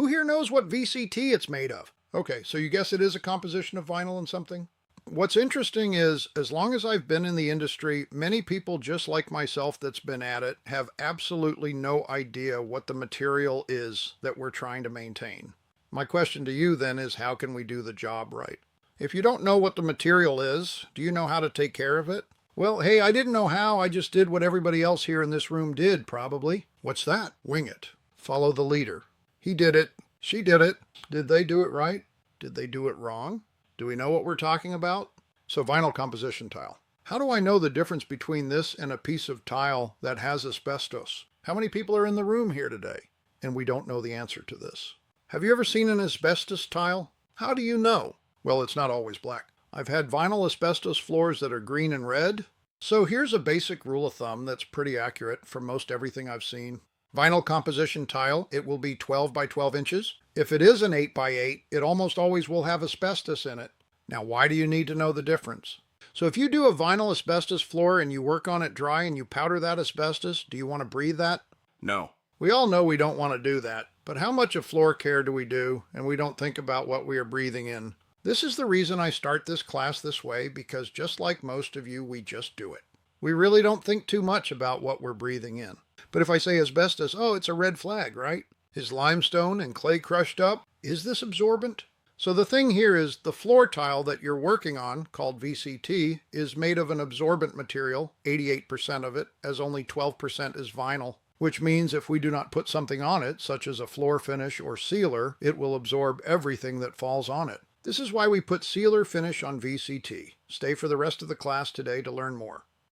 here knows what VCT it's made of? Okay, so you guess it is a composition of vinyl and something? What's interesting is, as long as I've been in the industry, many people just like myself that's been at it have absolutely no idea what the material is that we're trying to maintain. My question to you then is, how can we do the job right? If you don't know what the material is, do you know how to take care of it? Well, hey, I didn't know how, I just did what everybody else here in this room did, probably. What's that? Wing it. Follow the leader. He did it. She did it. Did they do it right? Did they do it wrong? Do we know what we're talking about? So vinyl composition tile. How do I know the difference between this and a piece of tile that has asbestos? How many people are in the room here today? And we don't know the answer to this. Have you ever seen an asbestos tile? How do you know? Well, it's not always black. I've had vinyl asbestos floors that are green and red. So here's a basic rule of thumb that's pretty accurate for most everything I've seen. Vinyl composition tile, it will be 12 by 12 inches. If it is an 8 by 8, it almost always will have asbestos in it. Now, why do you need to know the difference? So if you do a vinyl asbestos floor and you work on it dry and you powder that asbestos, do you want to breathe that? No. We all know we don't want to do that, but how much of floor care do we do and we don't think about what we are breathing in? This is the reason I start this class this way, because just like most of you, we just do it. We really don't think too much about what we're breathing in. But if I say asbestos, oh, it's a red flag, right? Is limestone and clay crushed up? Is this absorbent? So the thing here is the floor tile that you're working on, called VCT, is made of an absorbent material, 88% of it, as only 12% is vinyl, which means if we do not put something on it, such as a floor finish or sealer, it will absorb everything that falls on it. This is why we put sealer finish on VCT. Stay for the rest of the class today to learn more.